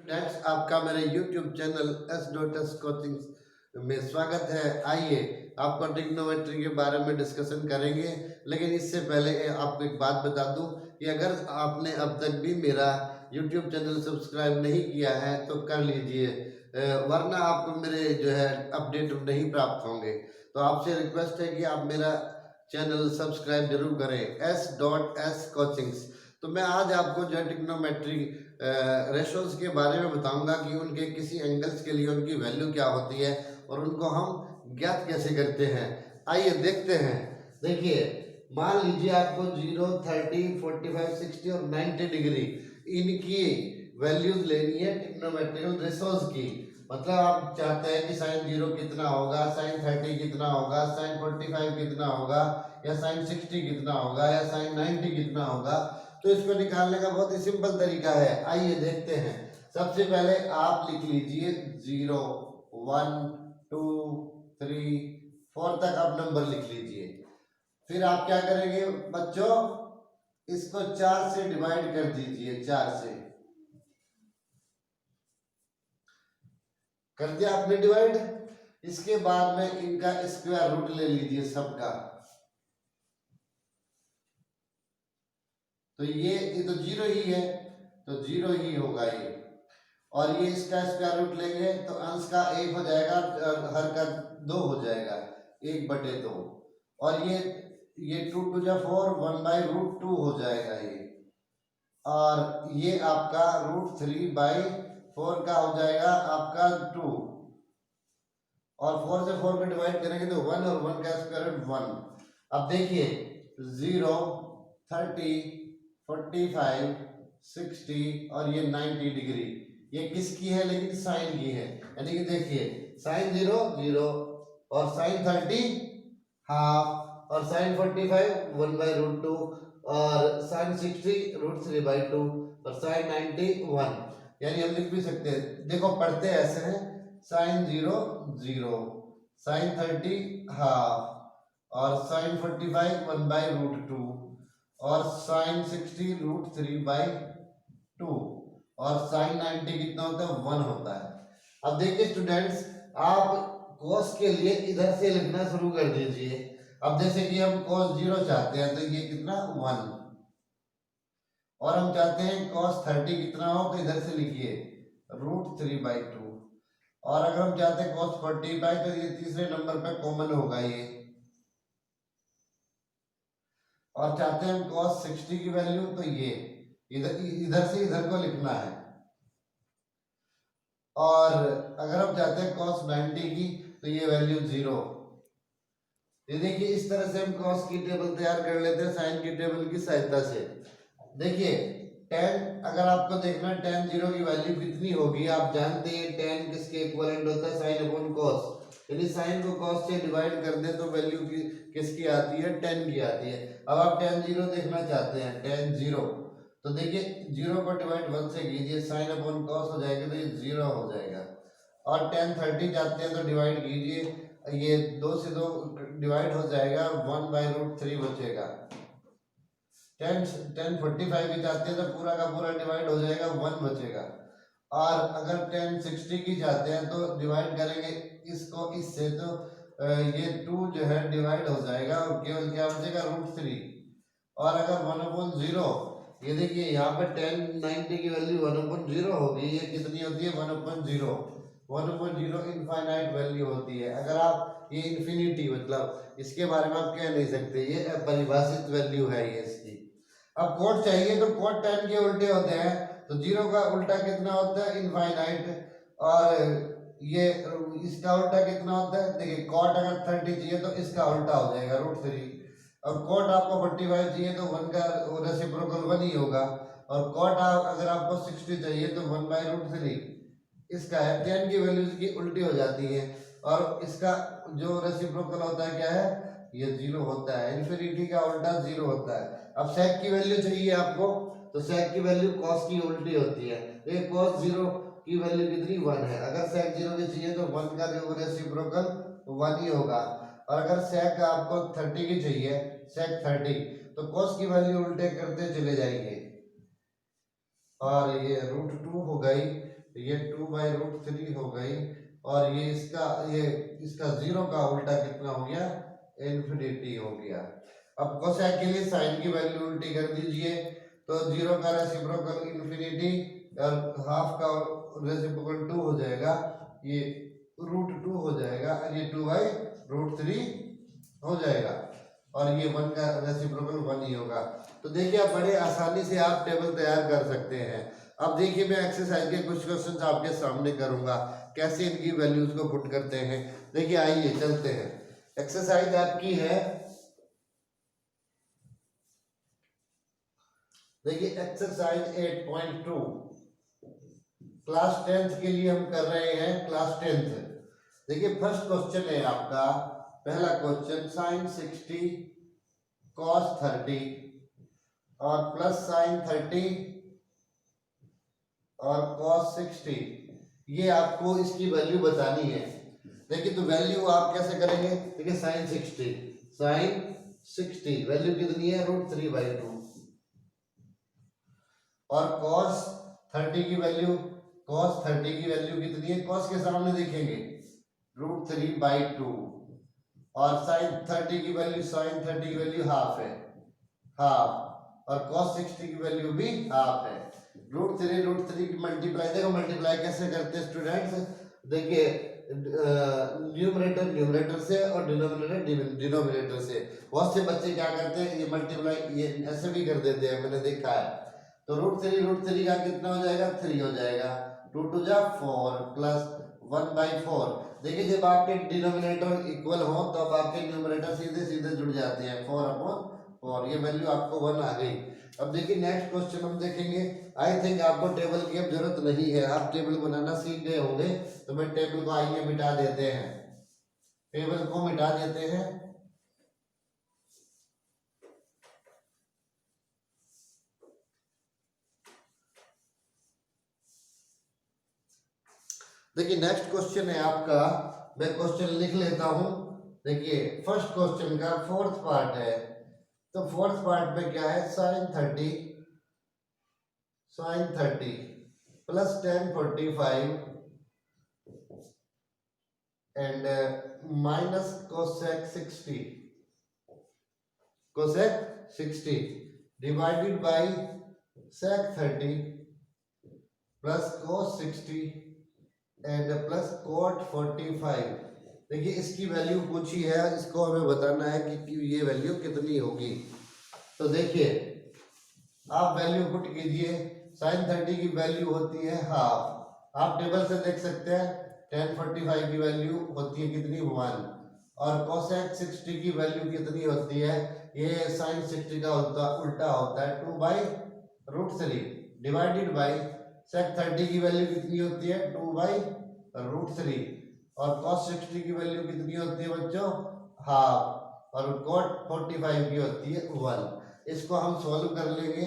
Students, आपका मेरे YouTube channel S.S coaching में स्वागत है। आइए आपको ट्रिग्नोमेट्री के बारे में डिस्कशन करेंगे, लेकिन इससे पहले आपको एक बात बता दूं कि अगर आपने अब तक भी मेरा YouTube चैनल सब्सक्राइब नहीं किया है तो कर लीजिए, वरना आपको मेरे जो है अपडेट नहीं प्राप्त होंगे। तो आपसे रिक्वेस्ट है कि आप मेरा चैनल सब्सक्राइब जरूर करें, S.S कोचिंग्स। तो मैं आज आपको जो है ट्रिग्नोमेट्री रेशोज के बारे में बताऊंगा कि उनके किसी एंगल्स के लिए उनकी वैल्यू क्या होती है और उनको हम ज्ञात कैसे करते हैं। आइए देखते हैं। देखिए, मान लीजिए आपको 0, 30, 45, 60 और 90 डिग्री इनकी वैल्यूज लेनी है ट्रिग्नोमेट्रिकल रेशोज की। मतलब आप चाहते हैं कि साइन 0 कितना होगा, साइन 30 कितना होगा, साइन 45 कितना होगा, या साइन 60 कितना होगा, या साइन 90 कितना होगा। तो इसको निकालने का बहुत ही सिंपल तरीका है। आइए देखते हैं। सबसे पहले आप लिख लीजिए 0, 1, 2, 3, 4 तक आप नंबर लिख लीजिए। फिर आप क्या करेंगे बच्चों, इसको 4 से डिवाइड कर दीजिए। 4 से कर दिया आपने डिवाइड। इसके बाद में इनका स्क्वायर रूट ले लीजिए सबका। तो ये तो 0 ही है, तो 0 ही होगा ये। और ये इसका स्क्वायर रूट लेंगे तो अंश का 1 हो जाएगा, हर का 2 हो जाएगा, 1/2। और ये 2 2 जा 4, 1/√2 हो जाएगा ये। और ये आपका √3/4 का हो जाएगा आपका 2। और 4 से 4 को डिवाइड करेंगे तो 1, और 1 का स्क्वायर रूट 1। अब देखिए 0, 30, 45, 60 और ये 90 डिग्री, ये किसकी है? लेकिन साइन की है। यानी कि देखिए साइन 0 0, और साइन 30 हाफ, और साइन 45 1/√2, और साइन 60 √3/2, और साइन 90 1। यानी हम लिख भी सकते हैं, देखो पढ़ते ऐसे हैं, साइन 0 0, साइन 30 हाफ, और साइन 45 1/√2, और साइन 60 √3/2, और साइन 90 कितना होता है? 1 होता है। अब देखिए स्टूडेंट्स, आप cos के लिए इधर से लिखना शुरू कर दीजिए। अब जैसे कि हम cos 0 चाहते हैं तो ये कितना 1, और हम चाहते हैं cos 30 कितना हो तो इधर से लिखिए √3/2। और अगर हम चाहते हैं cos 45 तो ये तीसरे नंबर पे कॉमन होगा ये। और चाहते हैं cos 60 की वैल्यू तो ये इधर इधर से इधर को लिखना है। और अगर हम चाहते हैं cos 90 की तो ये वैल्यू 0। ये देखिए इस तरह से हम cos की टेबल तैयार कर लेते हैं साइन की टेबल की सहायता से। देखिए tan, अगर आपको देखना है tan 0 की वैल्यू कितनी होगी, आप जानते हैं tan किसके इक्विवेलेंट होता है? Sine upon cos। यदि साइन को cos से डिवाइड कर दे तो वैल्यू की किसकी आती है? tan की आती है। अब आप tan 0 देखना चाहते हैं, tan 0, तो देखिए 0 को डिवाइड 1 से कीजिए, साइन अपॉन cos हो जाएगा तो ये 0 हो जाएगा। और tan 30 चाहते हैं तो डिवाइड कीजिए, ये 2 से 2 डिवाइड हो जाएगा, 1/√3 बचेगा। tan 45 भी चाहते हैं तो पूरा का पूरा डिवाइड हो जाएगा, 1 बचेगा। और अगर tan 60 की चाहते हैं तो डिवाइड करेंगे इसको इससे, तो ये 2 जो है डिवाइड हो जाएगा, और केवल क्या बचेगा? √3। और अगर 1/0, ये देखिए यहाँ पे tan 90 की वैल्यू 1/0 होगी। ये कितनी होती है? 1/0। 1/0 इनफाइनाइट वैल्यू होती है। अगर आप ये इन्फिनिटी, मतलब इसके बारे में आप कह नहीं सकते, ये अपरिभाषित वैल्यू है ये इसकी। अब कोट चाहिए तो कोट tan के उल्टे होते हैं, तो 0 का उल्टा कितना होता है? इनफाइनाइट। और ये इसका उल्टा कितना होता है? देखिए कॉट अगर 30 चाहिए तो इसका उल्टा हो जाएगा √3। और कॉट आपको 45 चाहिए तो 1 का रेसिप्रोकल 1 ही होगा। और कॉट अगर आपको 60 चाहिए तो 1/√3 इसका है। tan की वैल्यू इसकी उल्टी हो जाती है, और इसका जो रेसिप्रोकल होता है क्या है? ये 0 होता है। इन्फिनिटी का उल्टा 0 होता है। अब sec की वैल्यू चाहिए आपको, तो sec की वैल्यू cos की उल्टी होती है। ये cos 0 की वैल्यू कितनी? 1 है। अगर sec 0 की चाहिए तो 1 का जो रेसिप्रोकल 1 ही होगा। और अगर sec आपको 30 की चाहिए, sec 30, तो cos की वैल्यू उल्टे करते चले जाएंगे, और ये √2 हो गई। ये 2/√3 हो गई, और ये इसका 0 का उल्टा कितना हो गया, इन्फिनिटी हो गया। अब कोसेक के लिए साइन की वैल्यू उल्टी कर दीजिए, तो 0 का रेसिप्रोकल इन्फिनिटी और हाफ का रेसिप्रोकल 2 हो जाएगा, ये √2 हो जाएगा, और ये 2/√3 हो जाएगा, और ये 1 का रेसिप्रोकल 1 ही होगा। तो देखिए आप बड़े आसानी से आप टेबल तैयार कर सकते हैं। अब देखिए मैं एक्सरसाइज के कुछ क्वेश्चंस आपके सामने करूंगा, कैसे इनकी वैल्यूज को पुट करते हैं। देखिए आइए चलते हैं। एक्सरसाइज आपकी है, देखिए एक्सरसाइज 8.2 क्लास 10th के लिए हम कर रहे हैं, क्लास 10th। देखिए फर्स्ट क्वेश्चन है आपका, पहला क्वेश्चन साइन 60 कॉस 30 और प्लस साइन 30 और कॉस 60, ये आपको इसकी वैल्यू बतानी है। देखिए तो वैल्यू आप कैसे करेंगे, देखिए साइन 60 वैल्यू कितनी है, √3/2, और कॉस 30 की वैल्यू कितनी है, कॉस के सामने देखेंगे √3/2, और साइन 30 की वैल्यू हाफ है, हाफ, और cos 60 की वैल्यू भी हाफ है। √3 की मल्टीप्लाई, देखो मल्टीप्लाई कैसे करते हैं स्टूडेंट्स, देखिए न्यूमरेटर से और डिनोमिनेटर से। बहुत से बच्चे क्या करते हैं, ये मल्टीप्लाई ये ऐसे भी कर देते हैं, मैंने देखा है। तो √3 का कितना हो जाएगा, 3 हो जाएगा, 2 2 जा 4 प्लस 1/4। देखिए जब आपके डिनोमिनेटर इक्वल हो तो अब आपके न्यूमरेटर सीधे सीधे जुड़ जाते हैं, 4/4, ये वैल्यू आपको 1 आ गई। अब देखिए नेक्स्ट क्वेश्चन हम देखेंगे। आई थिंक आपको टेबल की अब जरूरत नहीं है, आप टेबल बनाना सीख गए होंगे, तो मैं टेबल को आइए मिटा देते हैं, टेबल को मिटा देते हैं। देखिए नेक्स्ट क्वेश्चन है आपका, मैं क्वेश्चन लिख लेता हूं। देखिए फर्स्ट क्वेश्चन का फोर्थ पार्ट है, तो फोर्थ पार्ट में क्या है, sine 30 plus tan 45 and minus cosec 60 divided by sec 30 plus cos 60 and plus cot 45। देखिए इसकी वैल्यू पूछी है, इसको हमें बताना है कि ये वैल्यू कितनी होगी। तो देखिए आप वैल्यू पुट कीजिए, साइन 30 की वैल्यू होती है हाफ, आप टेबल से देख सकते हैं, tan 45 की वैल्यू होती है कितनी, 1, और कोसेक 60 की वैल्यू कितनी होती है, ये साइन 60 का उल्टा होता है 2/√3 डिवाइडेड बाय सेक 30 की वैल्यू कितनी होती है, 2/√3, और cos 60 की वैल्यू कितनी होती है बच्चों, हाफ, और cot 45 की होती है 1। इसको हम सॉल्व कर लेंगे।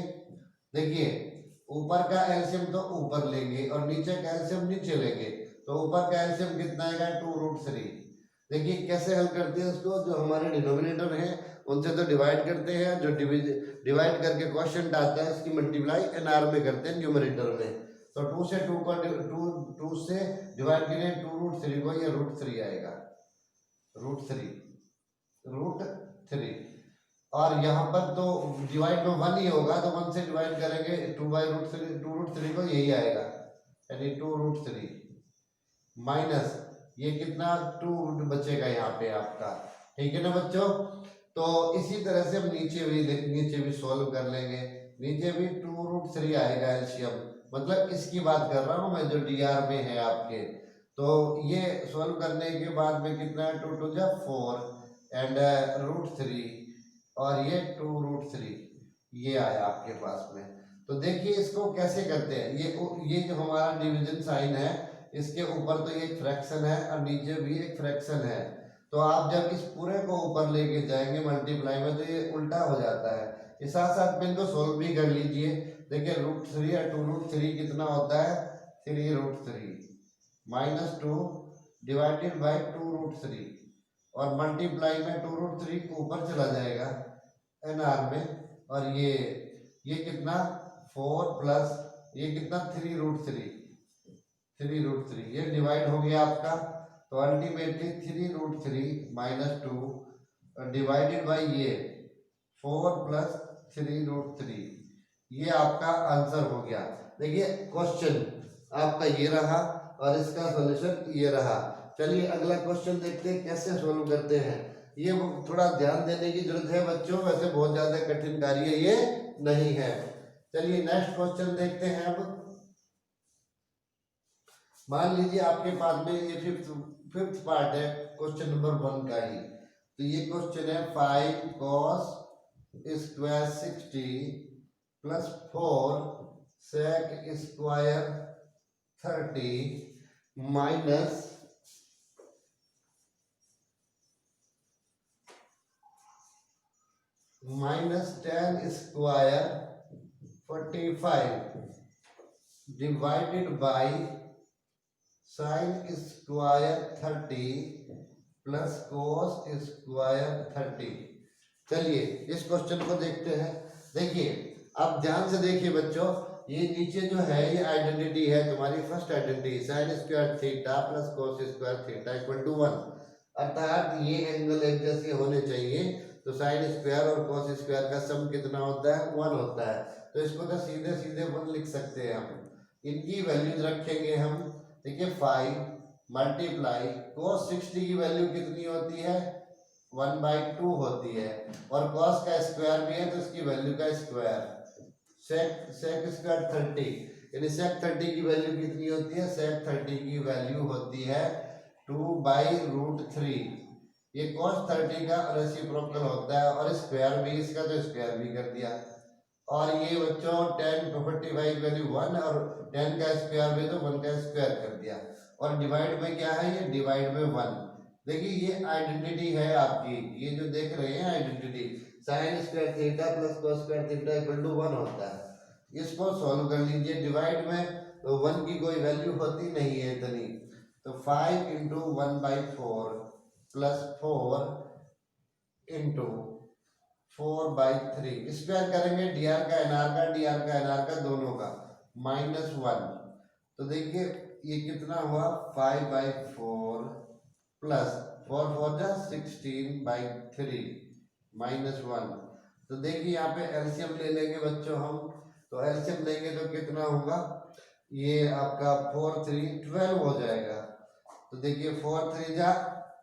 देखिए ऊपर का एलसीएम तो ऊपर लेंगे और नीचे का एलसीएम नीचे लेंगे, तो ऊपर का एलसीएम कितना आएगा, 2√3। देखिए कैसे हल करते हैं उसको, जो हमारे डिनोमिनेटर हैं उनसे तो डिवाइड करते हैं, जो डिवाइड करके क्वेश्चन आता है उसकी मल्टीप्लाई एनआर में करते हैं न्यूमरेटर में। तो 2 से 2 से डिवाइड करें 2√3 को, ये √3 आएगा, √3, और यहाँ पर तो डिवाइड में 1 ही होगा, तो 1 से डिवाइड करेंगे 2/√3 को, यही आएगा, यानी 2√3 माइनस ये कितना 2 बचेगा यहाँ पे आपका, ठीक है ना बच्चों। तो इसी तरह से हम नीचे भी सॉल्व कर लेंगे, नीचे भी 2√3 आएगा एलसीएम, मतलब इसकी बात कर रहा हूँ मैं जो डीआर में है आपके। तो ये सॉल्व करने के बाद में कितना है, 2 2 जा 4 एंड √3, और ये 2√3, ये आया आपके पास में। तो देखिए इसको कैसे करते हैं, ये जो हमारा डिवीजन साइन है, इसके ऊपर तो ये एक फ्रैक्शन है और नीचे भी एक फ्रैक्शन है, तो आप जब इस पूरे को ऊपर लेके जाएंगे मल्टीप्लाई में, तो ये उल्टा हो जाता है। इस साथ साथ में इनको सोल्व भी कर लीजिए। देखिए √3 या 2√3 कितना होता है, 3√3 माइनस 2 डिवाइडेड बाई 2√3, और मल्टीप्लाई में 2√3 ऊपर चला जाएगा एनआर में, और ये कितना 4 प्लस ये कितना 3√3, 3√3 ये डिवाइड हो गया आपका। तो अल्टीमेटली 3√3 माइनस 2 डिवाइडेड बाई ये 4 प्लस 3√3 ये आपका आंसर हो गया। देखिए क्वेश्चन आपका ये रहा और इसका सॉल्यूशन ये रहा। चलिए अगला क्वेश्चन देखते हैं कैसे सोल्व करते हैं। ये थोड़ा ध्यान देने की जरूरत है बच्चों, वैसे बहुत ज्यादा कठिन कार्य ये नहीं है। चलिए नेक्स्ट क्वेश्चन देखते हैं। अब मान लीजिए आपके पास में ये फिफ्थ पार्ट है क्वेश्चन नंबर 1 का ही। तो ये क्वेश्चन है 5 cos square 60 plus 4 sec square 30 minus tan square 45 divided by sin square 30 plus cos square 30। चलिए इस क्वेश्चन को देखते हैं। देखिए आप ध्यान से देखिए बच्चों, ये नीचे जो है ये आइडेंटिटी है तुम्हारी first identity sin square theta plus cos square theta equal to 1, अर्थात ये एंगल एक जैसे होने चाहिए। तो sin स्क्वायर और cos स्क्वायर का सम कितना होता है 1 होता है। तो इसको तो सीधे सीधे 1 लिख सकते हैं हम। इनकी वैल्यूज रखेंगे हम। देखिए 5 मल्टीप्लाई cos 60 की वैल्यू कितनी होती है 1/2 होती है, और cos का स्क्वायर भी है तो इसकी वैल्यू का स्क्वायर। sec स्क्वायर 30 यानी sec 30 की वैल्यू कितनी होती है, sec 30 की वैल्यू होती है 2/√3। ये cos 30 का रेसिप्रोकल होता है और स्क्वायर भी इसका, तो स्क्वायर भी कर दिया। और ये बच्चों tan 45 की वैल्यू 1 और tan का स्क्वायर भी तो 1 का स्क्वायर कर दिया। और डिवाइड में क्या है, ये डिवाइड में 1। देखिए ये आइडेंटिटी है आपकी, ये जो देख रहे हैं identity sin square theta plus cos square theta equal to 1 होता है। इसको सॉल्व कर लीजिए। डिवाइड में तो 1 की कोई वैल्यू होती नहीं है इतनी, तो 5 इंटू 1/4 प्लस 4 इंटू 4/3 स्क्वायर करेंगे dr का nr का दोनों का -1। तो देखिए ये कितना हुआ 5/4 प्लस 4 4 जा 16/3 -1। तो देखिए यहाँ पे एलसीएम ले लेंगे बच्चों हम। तो एलसीएम लेंगे तो कितना होगा, ये आपका 4 3 12 हो जाएगा। तो देखिए 4 3 जा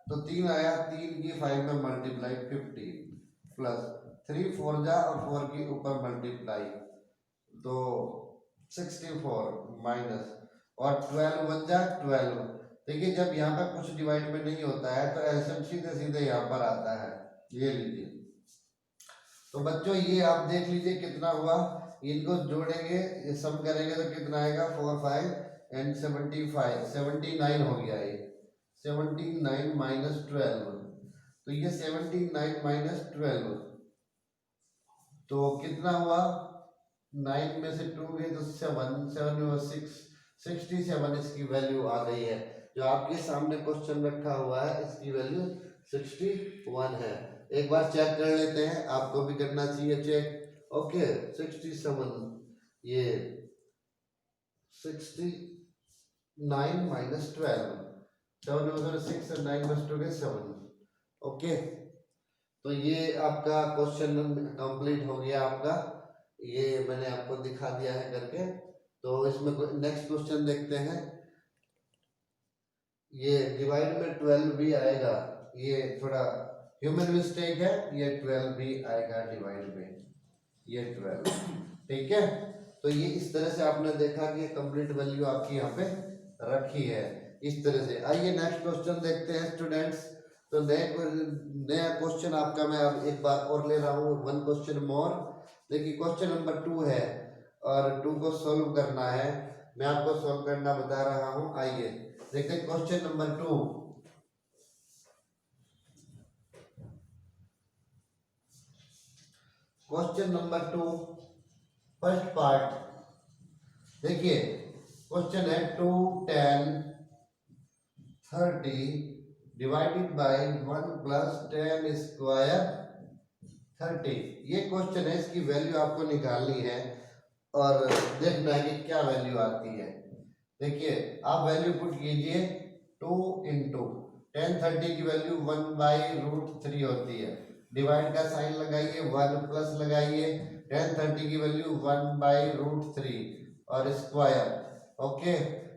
तो 3 आया, 3 की 5 में मल्टीप्लाई 15 प्लस 3 4 जा और 4 की ऊपर मल्टीप्लाई तो 64 माइनस और 12 1 जा 12। देखिए जब यहाँ पर कुछ डिवाइड में नहीं होता है तो एलसीएम सीधे सीधे यहाँ पर आता है। ये लीजिए। तो बच्चों ये आप देख लीजिए कितना हुआ, इनको जोड़ेंगे ये सम करेंगे तो कितना आएगा 4 5 एंड 75 79 हो गया। ये 79 माइनस 12, तो ये 79 माइनस 12 तो कितना हुआ, 9 में से 2 गए तो 7 7 में 6 67 इसकी वैल्यू आ गई है। जो आपके सामने क्वेश्चन रखा हुआ है इसकी वैल्यू 61 है। एक बार चेक कर लेते हैं, आपको भी करना चाहिए चेक। ओके 67 ये 69 माइनस 12 7 में 6 और 9 में 2 7। ओके तो ये आपका क्वेश्चन कंप्लीट हो गया आपका, ये मैंने आपको दिखा दिया है करके। तो इसमें नेक्स्ट क्वेश्चन देखते हैं। ये डिवाइड में 12 भी आएगा, ये थोड़ा ह्यूमन मिस्टेक है, ये 12 भी आएगा डिवाइड में, ये 12 ठीक है। तो ये इस तरह से आपने देखा कि कंप्लीट वैल्यू आपकी यहाँ पे रखी है इस तरह से। आइए नेक्स्ट क्वेश्चन देखते हैं स्टूडेंट्स। तो नया क्वेश्चन आपका मैं अब एक बार और ले रहा हूँ, 1 क्वेश्चन मोर। देखिए क्वेश्चन नंबर 2 है और 2 को सॉल्व करना है, मैं आपको सॉल्व करना बता रहा हूँ। आइए देखते हैं question number 2। Question number 2 first part. देखिए क्वेश्चन है 2 tan 30 divided by 1 plus tan square 30। ये क्वेश्चन है, इसकी वैल्यू आपको निकालनी है और देखना है कि क्या वैल्यू आती है। देखिए आप वैल्यू पुट कीजिए 2 इंटू 1030 की वैल्यू 1/√3 होती है। डिवाइड का साइन लगाइए, 1 प्लस लगाइए, 1030 की वैल्यू 1/√3 और स्क्वायर। ओके,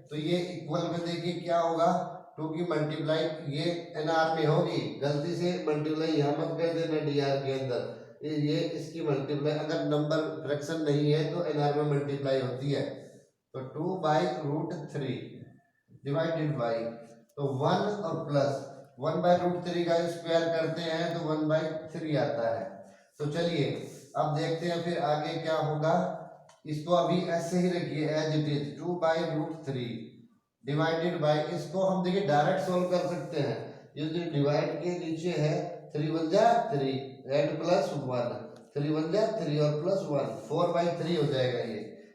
तो ये इक्वल में देखिए क्या होगा, 2 की मल्टीप्लाई ये एनआर में होगी, गलती से मल्टीप्लाई यहाँ मत कर देना डीआर के अंदर, ये इसकी मल्टीप्लाई अगर नंबर फ्रैक्शन नहीं है तो एनआर में मल्टीप्लाई होती है। तो 2/√3 डिवाइडेड बाई, तो 1 और प्लस 1/√3 का स्क्वायर करते हैं तो 1/3 आता है। तो चलिए अब देखते हैं फिर आगे क्या होगा। इसको अभी ऐसे ही रखिए as it is, 2/√3 divided by, इसको हम देखिए डायरेक्ट सोल्व कर सकते हैं। ये जो डिवाइड के नीचे है 3 1 जा 3 एंड प्लस 1, 3 1 जा 3 और प्लस 1, 4/3 हो जाएगा।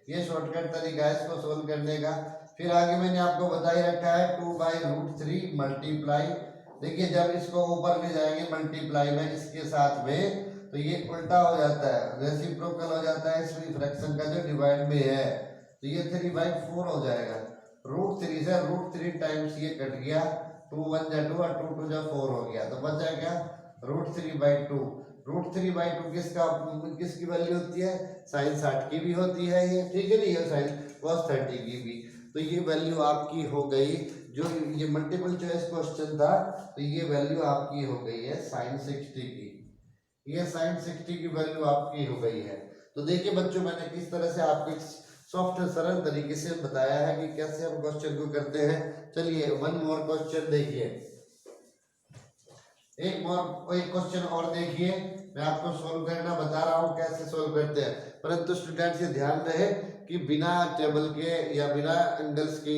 ये शॉर्टकट तरीका है इसको सोल्व करने का। फिर आगे मैंने आपको बता ही रखा है 2/√3 मल्टीप्लाई, देखिए जब इसको ऊपर ले जाएंगे मल्टीप्लाई में इसके साथ में तो ये उल्टा हो जाता है, रेसिप्रोकल हो जाता है इस फ्रैक्शन का जो डिवाइड में है, तो ये 3/4 हो जाएगा। √3 से √3 टाइम्स ये कट गया, 2 1 जा 2 और 2 2 जा 4 हो गया, तो बचा क्या √3/2। √3/2 किसकी वैल्यू होती है, साइन 60 की भी होती है ये, ठीक है नहीं, ये साइन cos 30 की भी। तो ये वैल्यू आपकी हो गई, जो ये मल्टीपल चॉइस क्वेश्चन था तो ये वैल्यू आपकी हो गई है sin 60 की, ये sin 60 की वैल्यू आपकी हो गई है। तो देखिए बच्चों मैंने किस तरह से आपको सॉफ्ट सरल तरीके से बताया है कि कैसे हम क्वेश्चन को करते हैं। चलिए वन मोर क्वेश्चन देखिए, एक क्वेश्चन और देखिए, मैं आपको सोल्व करना बता रहा हूँ कैसे सोल्व करते हैं, परंतु स्टूडेंट्स ये ध्यान रहे कि बिना टेबल के या बिना एंगल्स की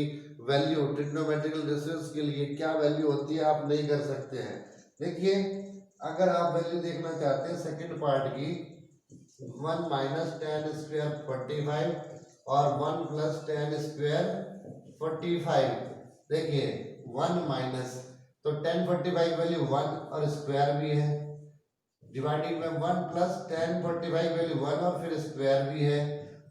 वैल्यू ट्रिग्नोमेट्रिकल रेशियोज के लिए क्या वैल्यू होती है आप नहीं कर सकते हैं। देखिए अगर आप वैल्यू देखना चाहते हैं सेकंड पार्ट की, 1 - tan² 45 और 1 + tan² 45, देखिए 1 माइनस, तो tan 45 वैल्यू 1 और स्क्वायर भी है, डिवाइडिंग में 1 + tan 45 वैल्यू 1 और फिर स्क्वायर भी है,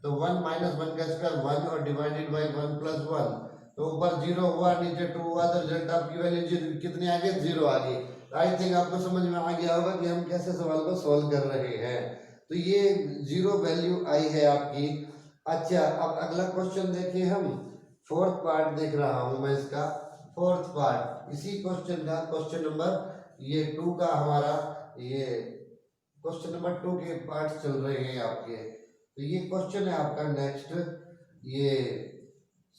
तो 1 - 1 का स्क्वायर 1 और डिवाइडेड बाय 1 + 1, तो ऊपर 0 हुआ नीचे 2 हुआ, तो रिजल्ट आपकी वैल्यू कितनी आ गई, 0 आ गई। आई थिंक आपको समझ में आ गया होगा कि हम कैसे सवाल को सॉल्व कर रहे हैं। तो ये 0 वैल्यू आई है आपकी। अच्छा अब अगला क्वेश्चन देखिए, हम फोर्थ पार्ट देख रहा हूं मैं इसका, फोर्थ पार्ट इसी क्वेश्चन का, क्वेश्चन नंबर ये 2 का हमारा, ये क्वेश्चन नंबर 2 के पार्ट चल रहे हैं आपके। तो ये क्वेश्चन है आपका नेक्स्ट, ये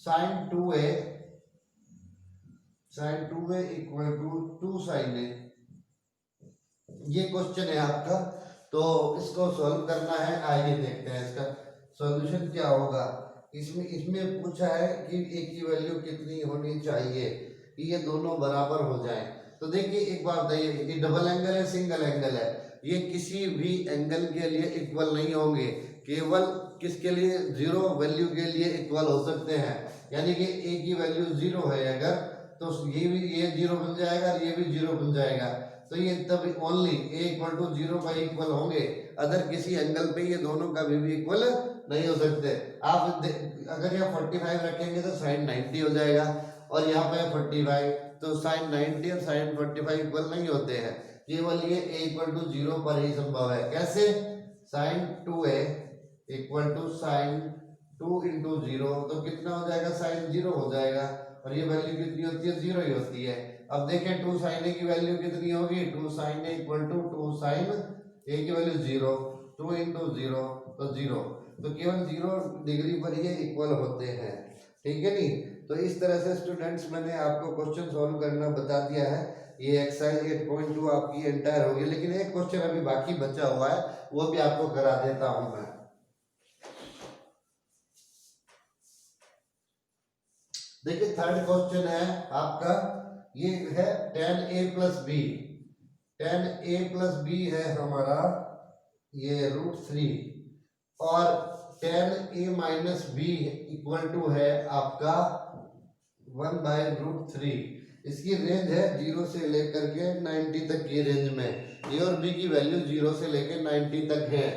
sin 2a = 2 sin a, ये क्वेश्चन है आपका। तो इसको सॉल्व करना है, आइए देखते हैं इसका सॉल्यूशन क्या होगा। इसमें पूछा है कि a की वैल्यू कितनी होनी चाहिए कि ये दोनों बराबर हो जाएं। तो देखिए एक बात बताइए, ये डबल एंगल है सिंगल एंगल है, ये किसी भी एंगल के लिए इक्वल नहीं होंगे, केवल किसके लिए, 0 वैल्यू के लिए इक्वल हो सकते हैं। यानी कि a की वैल्यू 0 है अगर, तो ये 0 बन जाएगा और ये भी 0 बन जाएगा, तो ये तब ओनली a = 0 पर इक्वल होंगे, अदर किसी एंगल पे ये दोनों कभी भी इक्वल नहीं हो सकते। आप अगर यहाँ 45 रखेंगे तो sin 90 हो जाएगा, और यहाँ पे 45, तो sin 90 और sin 45 इक्वल नहीं होते हैं, केवल ये a = 0 पर ही संभव है। कैसे, sin 2a = sin 2 × 0, तो कितना हो जाएगा, sin 0 हो जाएगा, और ये वैल्यू कितनी होती है, 0 ही होती है। अब देखें 2 sin a की वैल्यू कितनी होगी, 2 sin a = 2 sin a की वैल्यू 0, 2 × 0 तो 0, तो केवल 0 डिग्री पर ये इक्वल होते हैं, ठीक है नहीं। तो इस तरह से स्टूडेंट्स मैंने आपको क्वेश्चन सॉल्व करना बता दिया है। ये एक्सरसाइज 8.2 आपकी एंटायर होगी, लेकिन एक क्वेश्चन अभी बाकी बचा हुआ है, वो भी आपको करा देता हूं मैं। देखिए थर्ड क्वेश्चन है आपका, ये है tan a + b, tan a + b है हमारा ये √3, और tan a - b = है आपका 1/√3। इसकी रेंज है 0 से लेकर के 90 तक की रेंज में, a और b की वैल्यू 0 से लेकर 90 तक है।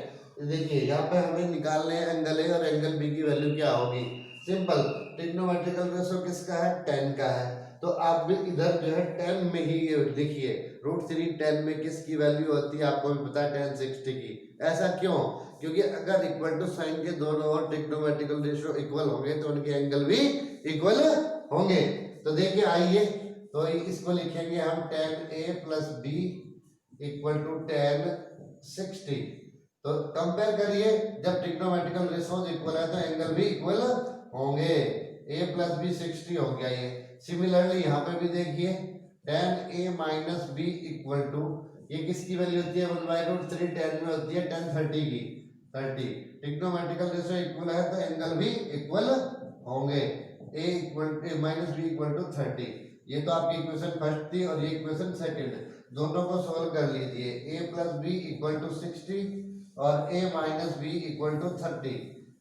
देखिए यहाँ पे हमें निकालने हैं एंगल a और एंगल b की वैल्यू क्या होगी। सिंपल। ट्रिग्नोमेट्रिकल रेशो किसका है? 10 का है। तो आप भी इधर जो है 10 में ही लिखिए। √3 10 में किसकी वैल्यू होती है आपको भी पता है, 10 60 की। ऐसा क्यों? क्योंकि अगर इक्वल टू साइन के दोनों ओर ट्रिग्नोमेट्रिकल रेशो इक्वल होंगे तो उनके एंगल भी इक्वल होंगे। तो देखिए आइए, तो इसको लिखेंगे हम 10a + b = 10 60। तो कंपेयर करिए, जब ट्रिग्नोमेट्रिकल रेशोज इक्वल है तो एंगल भी इक्वल होंगे। a + b 60 हो गया ये। सिमिलरली यहाँ पे भी देखिए 10a - b = ये किसकी वैल्यू होती है? 1/√3 10 में होती है 10 30 की 30। ट्रिग्नोमेट्रिकल रेशो इक्वल है तो एंगल भी इक्वल होंगे। a - b = 30। ये तो आपकी इक्वेशन फर्स्ट थी और ये इक्वेशन सेकंड। दोनों को सोल्व कर लीजिए। a + b = 60 और a - b = 30।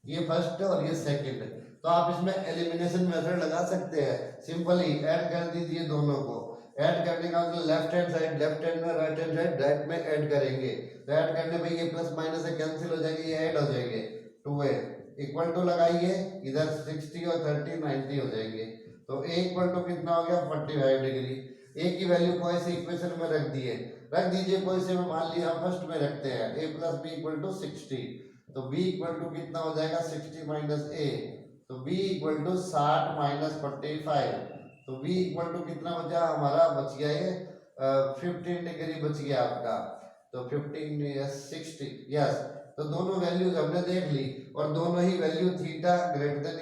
ये फर्स्ट और ये सेकंड। तो आप इसमें एलिमिनेशन मेथड लगा सकते हैं। सिंपली ऐड कर दीजिए दोनों को। ऐड करने का मतलब left hand side left hand में, राइट हैंड साइड राइट में ऐड करेंगे। तो ऐड करने पे ये प्लस माइनस से कैंसिल हो जाएंगे, ये ऐड हो जाएंगे। 2a = लगाइए इधर 60 और 30 90 हो जाएंगे। तो a = कितना हो गया? 45 डिग्री। a की वैल्यू कोई सी इक्वेशन में रख दीजिए कोई से में, मान लिया हम फर्स्ट में रखते हैं a + b = 60। तो b = कितना हो जाएगा? 60 - a। तो b = 60 - 45। तो b = कितना बचा हमारा? बच गया ये 15 डिग्री बच गया आपका। तो 15 60 यस। तो दोनों वैल्यूज हमने देख ली और दोनों ही value theta greater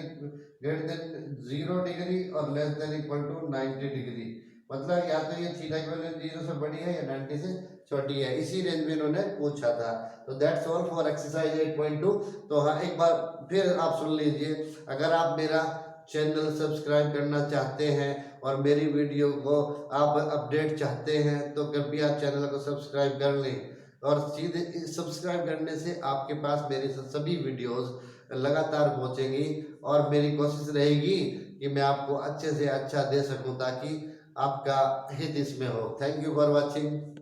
than 0 degree और less than equal to 90 degree. मतलब या तो ये थीटा की वैल्यू 0 से बड़ी है या 90 से छोटी है, इसी रेंज में इन्होंने पूछा था। तो दैट्स ऑल फॉर एक्सरसाइज 8.2। तो हाँ, एक बार फिर आप सुन लीजिए। अगर आप मेरा चैनल सब्सक्राइब करना चाहते हैं और मेरी वीडियो को आप अपडेट चाहते हैं तो कृपया चैनल को सब्सक्राइब कर लें। और सीधे सब्सक्राइब करने से आपके पास मेरी सभी वीडियोस लगातार पहुंचेंगी और मेरी कोशिश रहेगी कि मैं आपको अच्छे से अच्छा दे सकूं ताकि आपका हित इसमें हो। Thank you for watching.